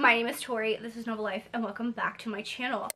my name is Tori, this is Novel Life, and welcome back to my channel.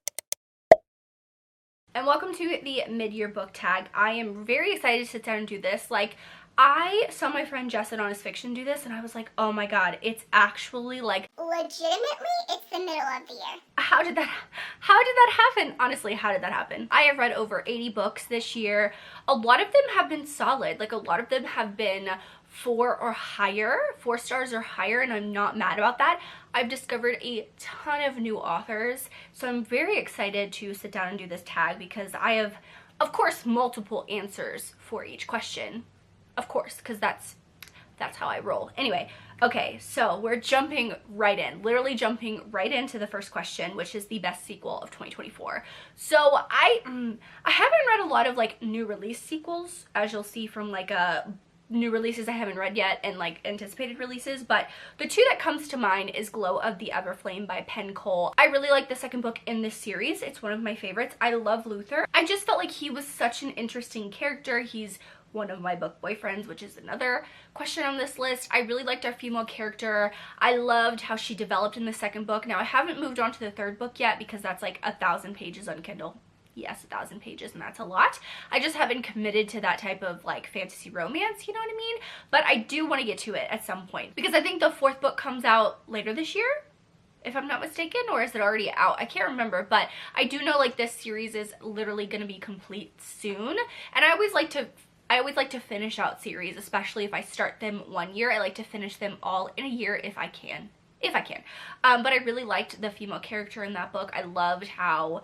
And welcome to the mid-year book tag. I am very excited to sit down and do this. Like, I saw my friend Jess at Honest Fiction do this, and I was like, oh my god, it's actually like... legitimately, it's the middle of the year. How did that happen? Honestly, how did that happen? I have read over 80 books this year. A lot of them have been solid. Like, a lot of them have been 4 or higher, 4 stars or higher, and I'm not mad about that. I've discovered a ton of new authors, so I'm very excited to sit down and do this tag because I have, of course, multiple answers for each question. Of course, because that's how I roll. Anyway, okay, so we're jumping right in, literally jumping right into the first question, which is the best sequel of 2024. So I haven't read a lot of like new release sequels, as you'll see from like new releases I haven't read yet and like anticipated releases, but the two that comes to mind is Glow of the Everflame by Penn Cole. I really like the second book in this series. It's one of my favorites. I love Luther. I just felt like he was such an interesting character. He's one of my book boyfriends, which is another question on this list. I really liked our female character. I loved how she developed in the second book. Now I haven't moved on to the third book yet because that's like 1,000 pages on Kindle. Yes, 1,000 pages, and that's a lot. I just haven't committed to that type of like fantasy romance, you know what I mean? But I do want to get to it at some point because I think the fourth book comes out later this year, if I'm not mistaken, or is it already out? I can't remember, but I do know like this series is literally going to be complete soon, and I always like to finish out series, especially if I start them one year. I like to finish them all in a year if I can. But I really liked the female character in that book. I loved how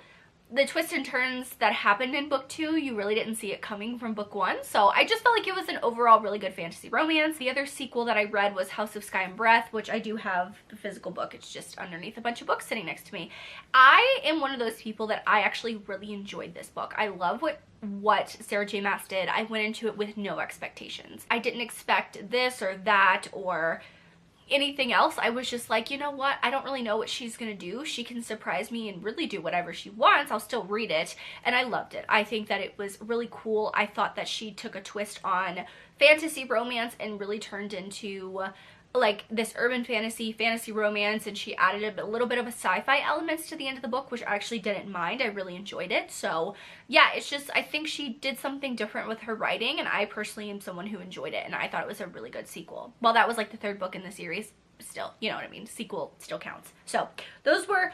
the twists and turns that happened in book 2, you really didn't see it coming from book 1. So I just felt like it was an overall really good fantasy romance. The other sequel that I read was House of Sky and Breath, which I do have the physical book. It's just underneath a bunch of books sitting next to me. I am one of those people that I actually really enjoyed this book. I love what Sarah J. Maas did. I went into it with no expectations. I didn't expect this or that or anything else. I was just like, you know what, I don't really know what she's gonna do. She can surprise me and really do whatever she wants. I'll still read it, and I loved it. I think that it was really cool. I thought that she took a twist on fantasy romance and really turned into like this urban fantasy romance, and she added a little bit of a sci-fi elements to the end of the book, which I actually didn't mind. I really enjoyed it. So yeah, it's just, I think she did something different with her writing, and I personally am someone who enjoyed it, and I thought it was a really good sequel. Well, that was like the third book in the series, still, you know what I mean, sequel still counts. So those were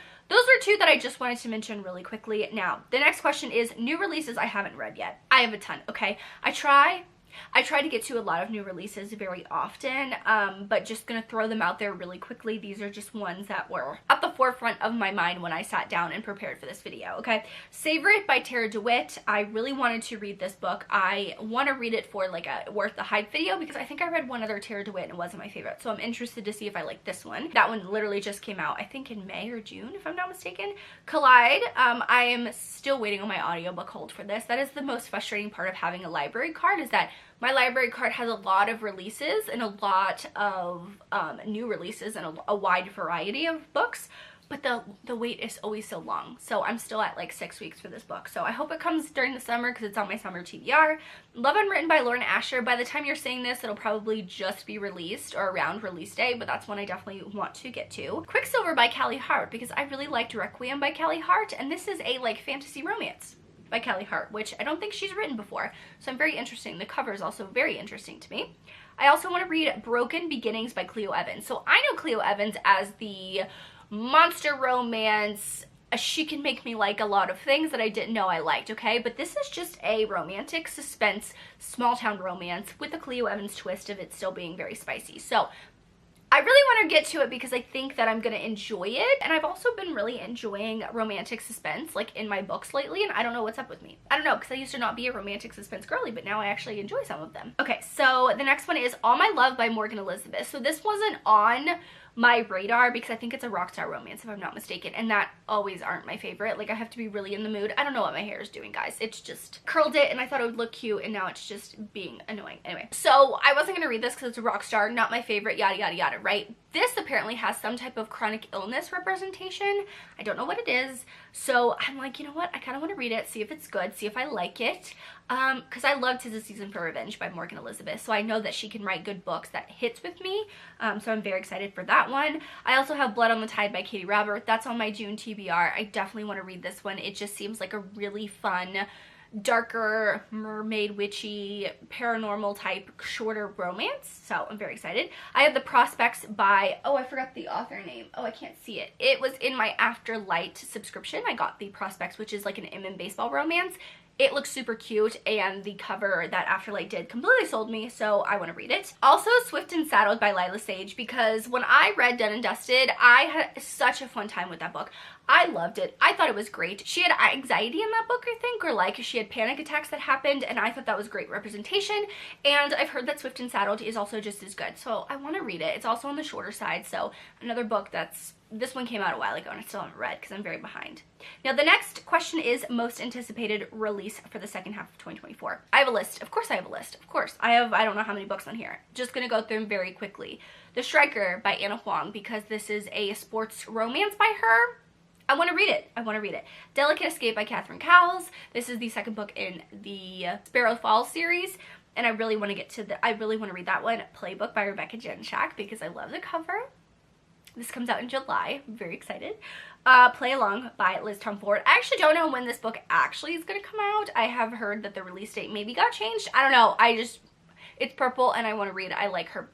two that I just wanted to mention really quickly. Now the next question is new releases I haven't read yet. I have a ton. Okay, I try to get to a lot of new releases very often, but just gonna throw them out there really quickly. These are just ones that were at the forefront of my mind when I sat down and prepared for this video, okay? Savor It by Tara DeWitt. I really wanted to read this book. I want to read it for like a Worth the Hype video because I think I read one other Tara DeWitt and it wasn't my favorite, so I'm interested to see if I like this one. That one literally just came out, I think in May or June, if I'm not mistaken. Collide. I am still waiting on my audiobook hold for this. That is the most frustrating part of having a library card, is that my library card has a lot of releases and a lot of new releases and a wide variety of books, but the wait is always so long. So I'm still at like 6 weeks for this book. So I hope it comes during the summer because it's on my summer TBR. Love Unwritten by Lauren Asher. By the time you're seeing this, it'll probably just be released or around release day, but that's one I definitely want to get to. Quicksilver by Callie Hart, because I really liked Requiem by Callie Hart, and this is a like fantasy romance by Callie Hart, which I don't think she's written before, so I'm very interested. The cover is also very interesting to me. I also want to read Broken Beginnings by Cleo Evans. So I know Cleo Evans as the monster romance. She can make me like a lot of things that I didn't know I liked, okay? But this is just a romantic suspense, small town romance with a Cleo Evans twist of it still being very spicy. So I really want to get to it because I think that I'm going to enjoy it, and I've also been really enjoying romantic suspense like in my books lately, and I don't know what's up with me. I don't know, because I used to not be a romantic suspense girly, but now I actually enjoy some of them. Okay, so the next one is All My Love by Morgan Elizabeth. So this wasn't on my radar because I think it's a rock star romance, if I'm not mistaken, and that always aren't my favorite. Like, I have to be really in the mood. I don't know what my hair is doing, guys. It's just curled it and I thought it would look cute, and now it's just being annoying. Anyway, so I wasn't gonna read this because it's a rock star, not my favorite, yada yada yada, right? This apparently has some type of chronic illness representation. I don't know what it is, so I'm like, you know what, I kind of want to read it, see if it's good, see if I like it. because I love 'Tis a Season for Revenge by Morgan Elizabeth, so I know that she can write good books that hits with me, so I'm very excited for that one. I also have Blood on the Tide by Katie Robert. That's on my June TBR. I definitely want to read this one. It just seems like a really fun, darker, mermaid, witchy, paranormal type, shorter romance, so I'm very excited. I have The Prospects by, oh, I forgot the author name. Oh, I can't see it. It was in my Afterlight subscription. I got The Prospects, which is like an M and baseball romance. It looks super cute, and the cover that Afterlight did completely sold me, so I want to read it. Also, Swift and Saddled by Lila Sage, because when I read Done and Dusted, I had such a fun time with that book. I loved it. I thought it was great. She had anxiety in that book, I think, or like she had panic attacks that happened, and I thought that was great representation. And I've heard that Swift and Saddled is also just as good, so I want to read it. It's also on the shorter side, so another book that's, this one came out a while ago and I still haven't read because I'm very behind. Now the next question is most anticipated release for the second half of 2024. I have a list. Of course I have a list. Of course. I don't know how many books on here. Just gonna go through them very quickly. The Striker by Anna Huang, because this is a sports romance by her. I want to read it. I want to read it. Delicate Escape by Catherine Cowles. This is the second book in the Sparrow Falls series, and I really want to get to I really want to read that one. Playbook by Rebecca Jenshak, because I love the cover. This comes out in July. I'm very excited. Play Along by Liz Tomford. I actually don't know when this book actually is going to come out. I have heard that the release date maybe got changed. I don't know. It's purple and I want to read it. I like her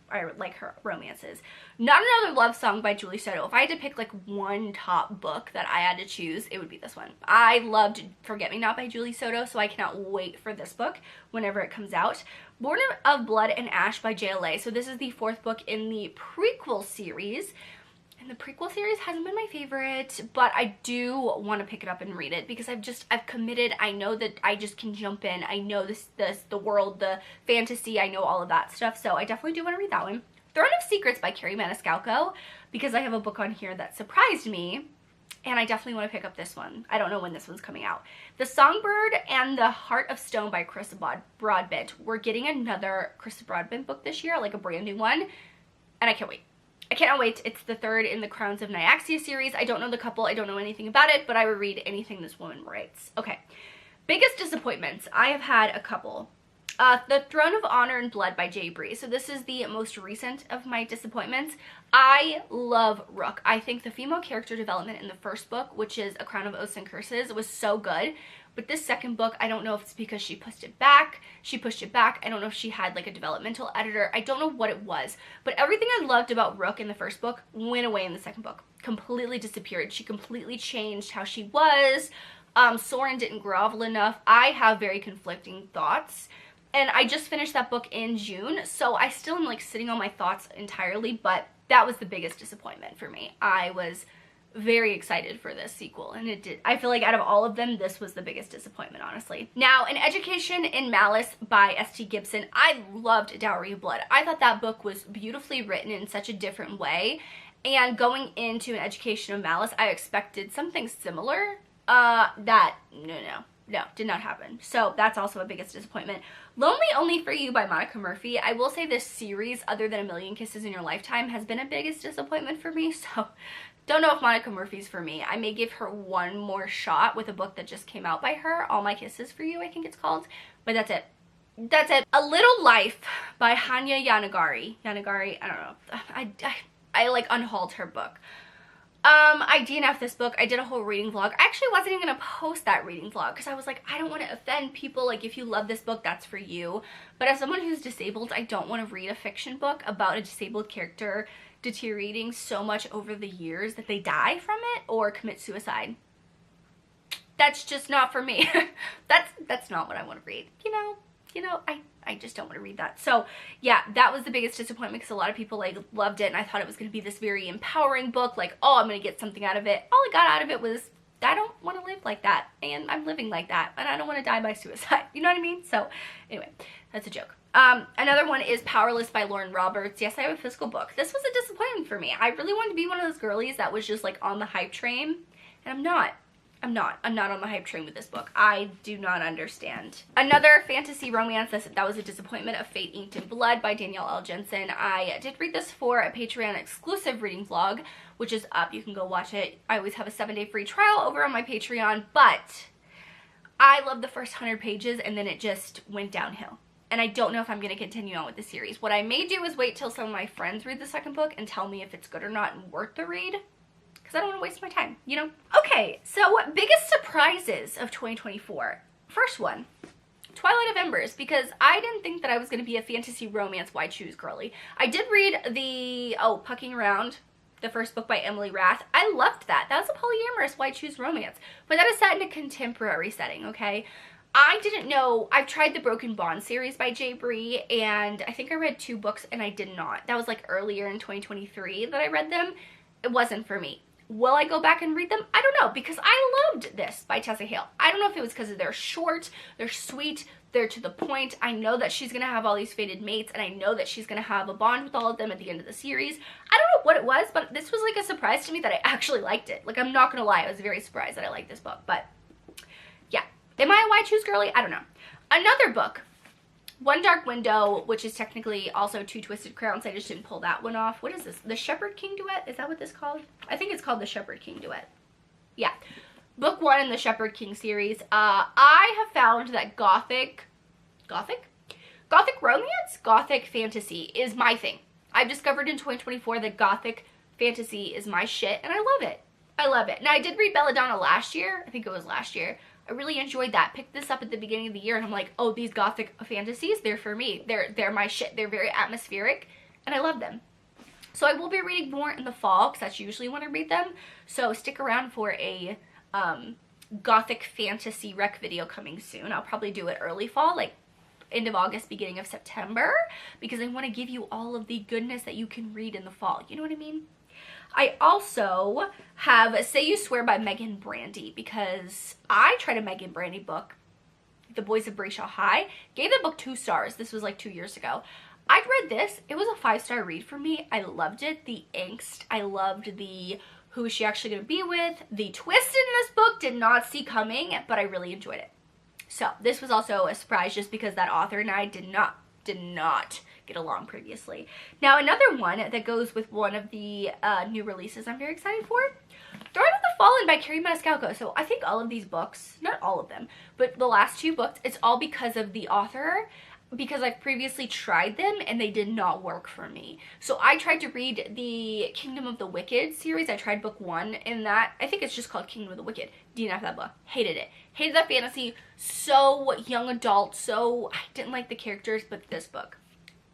romances. Not Another Love Song by Julie Soto. If I had to pick like one top book that I had to choose, it would be this one. I loved Forget Me Not by Julie Soto, so I cannot wait for this book whenever it comes out. Born of Blood and Ash by JLA. So this is the fourth book in the prequel series. And the prequel series hasn't been my favorite, but I do want to pick it up and read it because I've committed. I know that I just can jump in. I know the world, the fantasy, I know all of that stuff, so I definitely do want to read that one. Throne of Secrets by Carrie Maniscalco, because I have a book on here that surprised me, and I definitely want to pick up this one. I don't know when this one's coming out. The Songbird and the Heart of Stone by Krista Broadbent. We're getting another Krista Broadbent book this year, like a brand new one, and I can't wait. I cannot wait. It's the third in the Crowns of Nyaxia series. I don't know the couple. I don't know anything about it, but I would read anything this woman writes. Okay. Biggest disappointments. I have had a couple. The Throne of Honor and Blood by Jay Bree. So this is the most recent of my disappointments. I love Rook. I think the female character development in the first book, which is A Crown of Oaths and Curses, was so good. But this second book, I don't know if it's because she pushed it back. I don't know if she had like a developmental editor. I don't know what it was. But everything I loved about Rook in the first book went away in the second book. Completely disappeared. She completely changed how she was. Soren didn't grovel enough. I have very conflicting thoughts. And I just finished that book in June. So I still am like sitting on my thoughts entirely. But that was the biggest disappointment for me. I was very excited for this sequel, and it did. I feel like out of all of them, this was the biggest disappointment, honestly. Now, An Education in Malice by S.T. Gibson. I loved Dowry of Blood. I thought that book was beautifully written in such a different way, and going into An Education of Malice, I expected something similar. No, did not happen. So that's also a biggest disappointment. Lonely Only for You by Monica Murphy. I will say this series, other than A Million Kisses in Your Lifetime, has been a biggest disappointment for me, so don't know if Monica Murphy's for me. I may give her one more shot with a book that just came out by her, All My Kisses for You, I think it's called, but that's it. That's it. A Little Life by Hanya Yanagari. I don't know. I like unhauled her book. I DNF'd this book. I did a whole reading vlog. I actually wasn't even gonna post that reading vlog because I was like, I don't want to offend people. Like, if you love this book, that's for you. But as someone who's disabled, I don't want to read a fiction book about a disabled character deteriorating so much over the years that they die from it or commit suicide. That's just not for me. That's not what I want to read. You know, I just don't want to read that. So yeah, that was the biggest disappointment because a lot of people like loved it, and I thought it was going to be this very empowering book, like, oh, I'm going to get something out of it. All I got out of it was, I don't want to live like that, and I'm living like that, and I don't want to die by suicide. You know what I mean? So anyway, that's a joke. Another one is Powerless by Lauren Roberts. Yes, I have a physical book. This was a disappointment for me. I really wanted to be one of those girlies that was just like on the hype train, and I'm not. I'm not on the hype train with this book. I do not understand. Another fantasy romance that was a disappointment, of Fate Inked in Blood by Danielle L. Jensen. I did read this for a Patreon exclusive reading vlog, which is up. You can go watch it. I always have a 7-day free trial over on my Patreon, but I love the first 100 pages and then it just went downhill. And I don't know if I'm going to continue on with the series. What I may do is wait till some of my friends read the second book and tell me if it's good or not and worth the read. Because I don't want to waste my time, you know? Okay, so biggest surprises of 2024. First one, Twilight of Embers, because I didn't think that I was going to be a fantasy romance why choose girly. I did read the, Pucking Around, the first book by Emily Rath. I loved that. That was a polyamorous why choose romance. But that is set in a contemporary setting, okay? I didn't know, I've tried the Broken Bond series by J. Bree, and I think I read 2 books and I did not. That was like earlier in 2023 that I read them. It wasn't for me. Will I go back and read them? I don't know, because I loved this by Tessa Hale. I don't know if it was because they're short, they're sweet, they're to the point. I know that she's going to have all these fated mates, and I know that she's going to have a bond with all of them at the end of the series. I don't know what it was, but this was like a surprise to me that I actually liked it. Like, I'm not going to lie, I was very surprised that I liked this book, but yeah. Am I a why choose girly? I don't know. Another book, One Dark Window, which is technically also 2 Twisted Crowns. I just didn't pull that one off. What is this? The Shepherd King Duet? Is that what this is called? I think it's called the Shepherd King Duet. Yeah. Book 1 in the Shepherd King series. I have found that Gothic romance, Gothic fantasy is my thing. I've discovered in 2024 that Gothic fantasy is my shit, and I love it. I love it. Now, I did read Belladonna last year. I think it was last year. I really enjoyed that. Picked this up at the beginning of the year and I'm like, oh, these Gothic fantasies, they're for me. They're my shit. They're very atmospheric and I love them. So I will be reading more in the fall because that's usually when I read them. So stick around for a Gothic fantasy rec video coming soon. I'll probably do it early fall, like end of August, beginning of September, because I want to give you all of the goodness that you can read in the fall. You know what I mean? I also have Say You Swear by Megan Brandy, because I tried a Megan Brandy book, The Boys of Brayshaw High, gave the book 2 stars. This was like 2 years ago. I'd read this. It was a 5-star read for me. I loved it. The angst. I loved the who is she actually going to be with. The twist in this book did not see coming, but I really enjoyed it. So this was also a surprise just because that author and I did not get along previously. Now another one that goes with one of the new releases I'm very excited for, Throne of the Fallen by Carrie Maniscalco. So I think all of these books, not all of them, but the last 2 books, it's all because of the author, because I've previously tried them and they did not work for me. So I tried to read the Kingdom of the Wicked series. I tried book 1 in that. I think it's just called Kingdom of the Wicked. DNF that book. Hated it. Hated that fantasy. So young adult. So I didn't like the characters, but this book,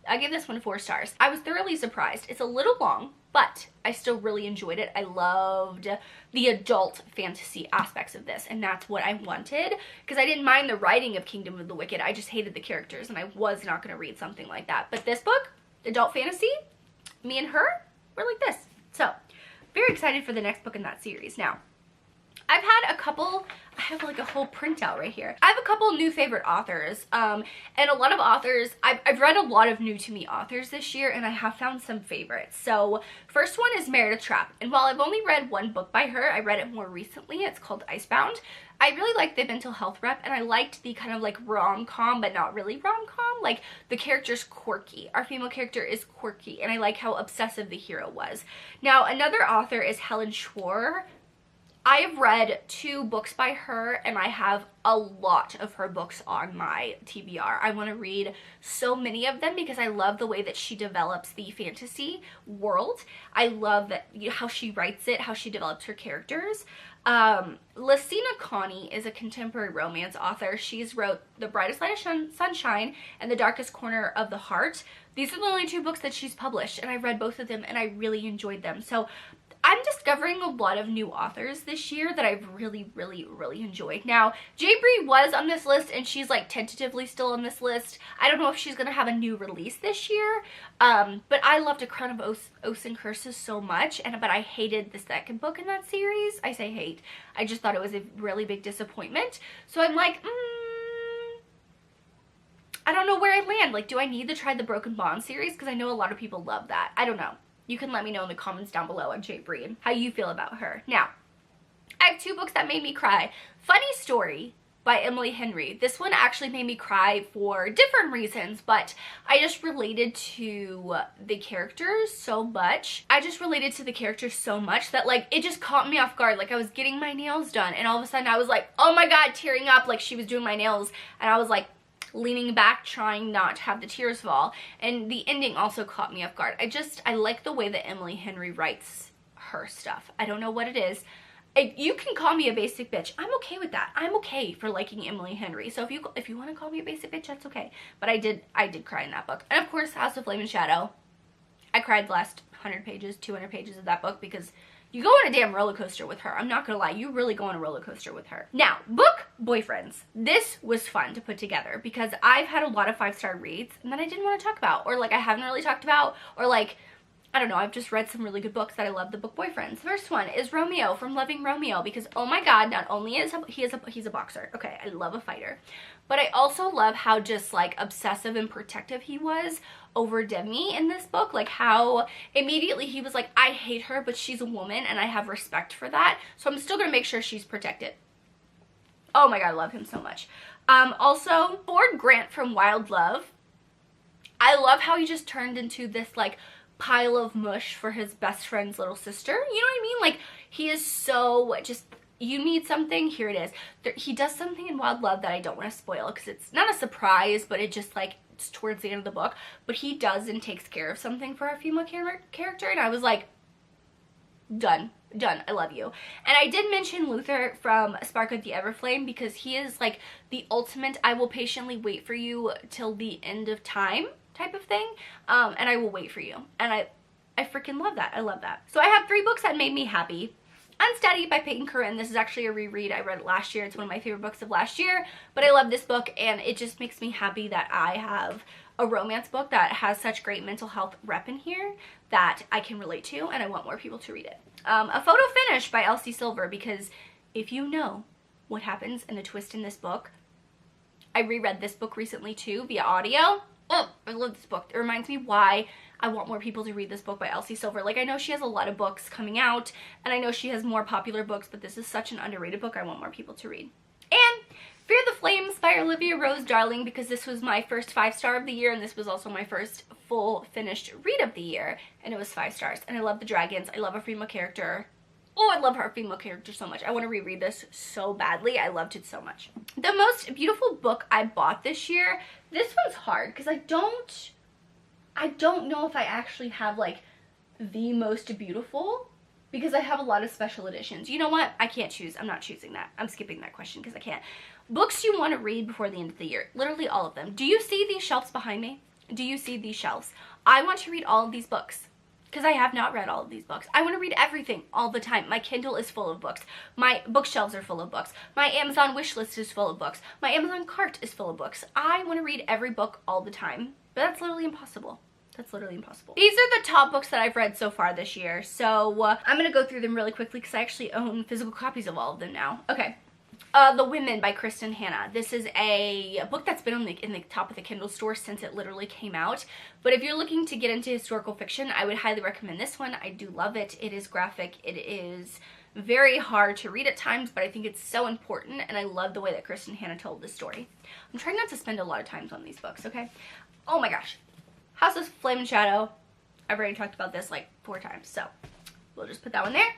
I gave this one 4 stars. I was thoroughly surprised. It's a little long, but I still really enjoyed it. I loved the adult fantasy aspects of this, and that's what I wanted, because I didn't mind the writing of Kingdom of the Wicked. I just hated the characters, and I was not going to read something like that. But this book, adult fantasy, me and her, we're like this. So, very excited for the next book in that series. Now, I've had a couple, I have like a whole printout right here. I have a couple new favorite authors, and a lot of authors, I've read a lot of new to me authors this year, and I have found some favorites. So first one is Marietta Trapp, and while I've only read 1 book by her, I read it more recently. It's called Icebound. I really liked the mental health rep, and I liked the kind of like rom-com, but not really rom-com. Like, the character's quirky. Our female character is quirky, and I like how obsessive the hero was. Now, another author is Helen Schwar. I have read 2 books by her, and I have a lot of her books on my TBR. I want to read so many of them because I love the way that she develops the fantasy world. I love that, how she writes it, how she develops her characters. Lucina Connie is a contemporary romance author. She's wrote The Brightest Light of Sunshine and The Darkest Corner of the Heart. These are the only 2 books that she's published, and I read both of them, and I really enjoyed them. So I'm discovering a lot of new authors this year that I've really enjoyed. Now, J. Bree was on this list, and she's like tentatively still on this list. I don't know if she's going to have a new release this year, but I loved A Crown of Oaths and Curses so much, but I hated the second book in that series. I say hate. I just thought it was a really big disappointment. So I'm like, I don't know where I land. Like, do I need to try the Broken Bond series? Because I know a lot of people love that. I don't know. You can let me know in the comments down below on J. Bree how you feel about her. Now, I have 2 books that made me cry. Funny Story by Emily Henry. This one actually made me cry for different reasons, but I just related to the characters so much. That like it just caught me off guard. Like I was getting my nails done and all of a sudden I was like, oh my god, tearing up like she was doing my nails, and I was like leaning back trying not to have the tears fall. And the ending also caught me off guard. I like the way that Emily Henry writes her stuff. I don't know what it is. You can call me a basic bitch. I'm okay with that. I'm okay for liking Emily Henry. So if you want to call me a basic bitch, that's okay. But I did cry in that book. And of course, House of Flame and Shadow. I cried the last 100 pages, 200 pages of that book because you go on a damn roller coaster with her. I'm not gonna lie, you really go on a roller coaster with her. Now, book boyfriends. This was fun to put together because I've had a lot of 5-star reads and that I didn't want to talk about, or like I haven't really talked about, or like, I don't know, I've just read some really good books that I love. The book boyfriends. First one is Romeo from Loving Romeo, because oh my god, not only is he's a boxer. Okay, I love a fighter. But I also love how just like obsessive and protective he was over Demi in this book. Like how immediately he was like, I hate her, but she's a woman and I have respect for that. So I'm still gonna make sure she's protected. Oh my god, I love him so much. Also, Ford Grant from Wild Love. I love how he just turned into this like pile of mush for his best friend's little sister. You know what I mean? Like he is so just, you need something, here it is. He does something in Wild Love that I don't want to spoil because it's not a surprise, but it just like, it's towards the end of the book. But he does and takes care of something for a female character, and I was like, done, I love you. And I did mention Luther from Spark of the Everflame because he is like the ultimate, I will patiently wait for you till the end of time type of thing, and I will wait for you. And I freaking love that. I love that. So I have 3 books that made me happy. Unsteady by Peyton Corinne. This is actually a reread. I read it last year. It's one of my favorite books of last year, but I love this book and it just makes me happy that I have a romance book that has such great mental health rep in here that I can relate to, and I want more people to read it. A Photo Finish by Elsie Silver, because if you know what happens in the twist in this book, I reread this book recently too via audio. Oh, I love this book. It reminds me why I want more people to read this book by Elsie Silver. Like, I know she has a lot of books coming out, and I know she has more popular books, but this is such an underrated book I want more people to read. And Fear the Flames by Olivia Rose Darling, because this was my first 5-star of the year, and this was also my first full finished read of the year, and it was 5 stars. And I love the dragons. I love a female character. Oh, I love her female character so much. I want to reread this so badly. I loved it so much. The most beautiful book I bought this year. This one's hard because I don't know if I actually have like the most beautiful, because I have a lot of special editions. You know what? I can't choose. I'm not choosing that. I'm skipping that question because I can't. Books you want to read before the end of the year. Literally all of them. Do you see these shelves behind me? Do you see these shelves? I want to read all of these books, because I have not read all of these books. I want to read everything all the time. My Kindle is full of books. My bookshelves are full of books. My Amazon wish list is full of books. My Amazon cart is full of books. I want to read every book all the time, but that's literally impossible. That's literally impossible. These are the top books that I've read so far this year, so I'm going to go through them really quickly because I actually own physical copies of all of them now. Okay. The Women by Kristen Hanna. This is a book that's been in the top of the Kindle store since it literally came out. But if you're looking to get into historical fiction, I would highly recommend this one. I do love it. It is graphic. It is very hard to read at times, but I think it's so important, and I love the way that Kristen Hanna told this story. I'm trying not to spend a lot of time on these books, okay? Oh my gosh. House of Flame and Shadow. I've already talked about this like 4 times, so we'll just put that one there.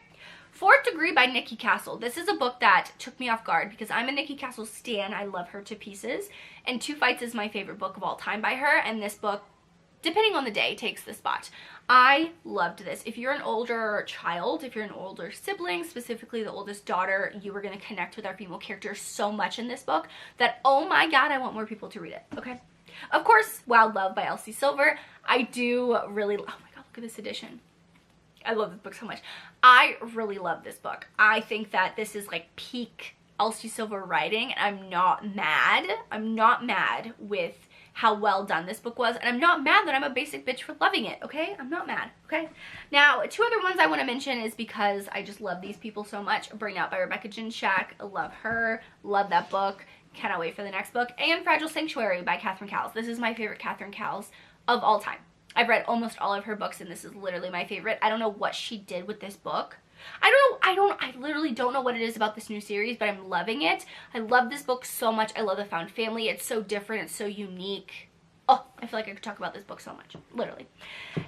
Fourth Degree by Nikki Castle. This is a book that took me off guard because I'm a Nikki Castle stan. I love her to pieces. And Two Fights is my favorite book of all time by her. And this book, depending on the day, takes the spot. I loved this. If you're an older child, if you're an older sibling, specifically the oldest daughter, you are going to connect with our female character so much in this book that, oh my god, I want more people to read it. Okay? Of course, Wild Love by Elsie Silver. I do really, oh my god, look at this edition. I love this book so much. I really love this book. I think that this is like peak Elsie Silver writing, and I'm not mad. I'm not mad with how well done this book was, and I'm not mad that I'm a basic bitch for loving it, okay? I'm not mad, okay? Now, 2 other ones I want to mention is because I just love these people so much. Bring Out by Rebecca Jinshak. I love her. Love that book. Cannot wait for the next book. And Fragile Sanctuary by Catherine Cowles. This is my favorite Catherine Cowles of all time. I've read almost all of her books, and this is literally my favorite. I don't know what she did with this book, I literally don't know what it is about this new series, but I'm loving it. I love this book so much. I love the found family. It's so different. It's so unique. Oh, I feel like I could talk about this book so much, literally.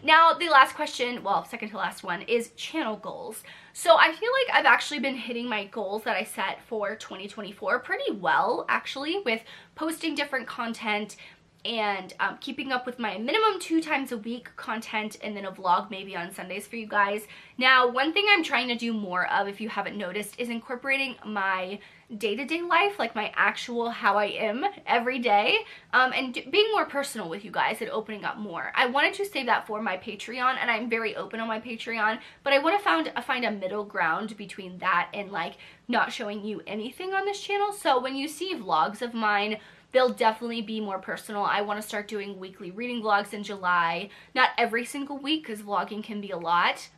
Now, the last question, well, second to last one, is channel goals. So I feel like I've actually been hitting my goals that I set for 2024 pretty well, actually, with posting different content and keeping up with my minimum 2 times a week content, and then a vlog maybe on Sundays for you guys. Now, one thing I'm trying to do more of, if you haven't noticed, is incorporating my day-to-day life, like my actual how I am every day, and being more personal with you guys and opening up more. I wanted to save that for my Patreon, and I'm very open on my Patreon, but I want to find a middle ground between that and like not showing you anything on this channel. So when you see vlogs of mine, they'll definitely be more personal. I want to start doing weekly reading vlogs in July. Not every single week, because vlogging can be a lot.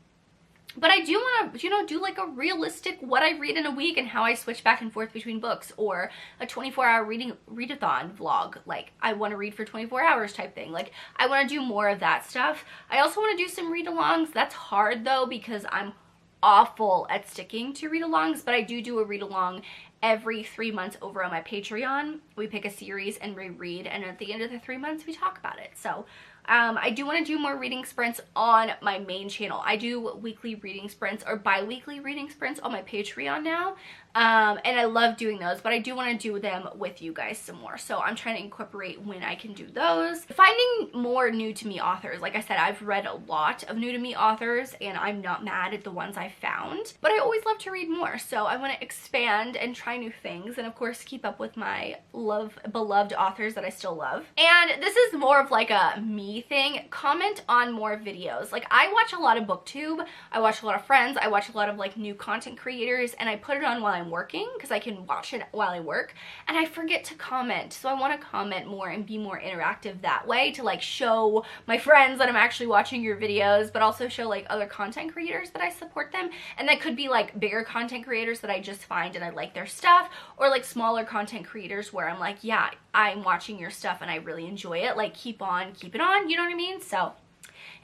But I do want to, you know, do like a realistic what I read in a week and how I switch back and forth between books, or a 24-hour readathon vlog. Like, I want to read for 24 hours type thing. Like, I want to do more of that stuff. I also want to do some read-alongs. That's hard though, because I'm awful at sticking to read-alongs, but I do a read-along every 3 months over on my Patreon. We pick a series and reread, and at the end of the 3 months we talk about it. So I do want to do more reading sprints on my main channel. I do weekly reading sprints or bi-weekly reading sprints on my Patreon now, and I love doing those, but I do want to do them with you guys some more. So I'm trying to incorporate when I can do those. Finding more new to me authors. Like I said, I've read a lot of new to me authors, and I'm not mad at the ones I found, but I always love to read more. So I want to expand and try new things, and of course keep up with my beloved authors that I still love. And this is more of like a me thing. Comment on more videos. Like, I watch a lot of booktube, I watch a lot of friends, I watch a lot of like new content creators, and I put it on while I'm working because I can watch it while I work, and I forget to comment. So I want to comment more and be more interactive that way, to like show my friends that I'm actually watching your videos, but also show like other content creators that I support them. And that could be like bigger content creators that I just find and I like their stuff, or like smaller content creators where I'm like, yeah, I'm watching your stuff and I really enjoy it. Like, keep it on, you know what I mean? So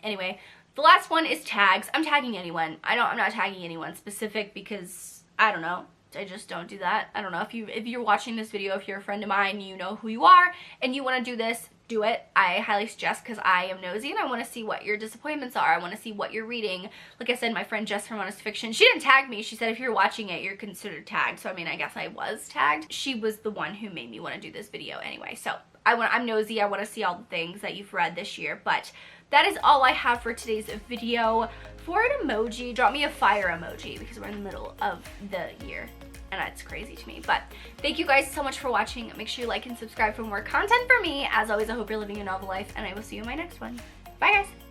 anyway, the last one is tags. I'm tagging anyone. I'm not tagging anyone specific, because I don't know. I just don't do that. I don't know. If you're watching this video, if you're a friend of mine, you know who you are, and you want to do this, do it. I highly suggest, because I am nosy and I want to see what your disappointments are. I want to see what you're reading. Like I said, my friend Jess from Honest Fiction, she didn't tag me. She said if you're watching it, you're considered tagged. So I mean, I guess I was tagged. She was the one who made me want to do this video anyway. So I'm nosy. I want to see all the things that you've read this year. But that is all I have for today's video. For an emoji, drop me a fire emoji, because we're in the middle of the year, and that's crazy to me. But thank you guys so much for watching. Make sure you like and subscribe for more content for me. As always, I hope you're living a novel life, and I will see you in my next one. Bye guys.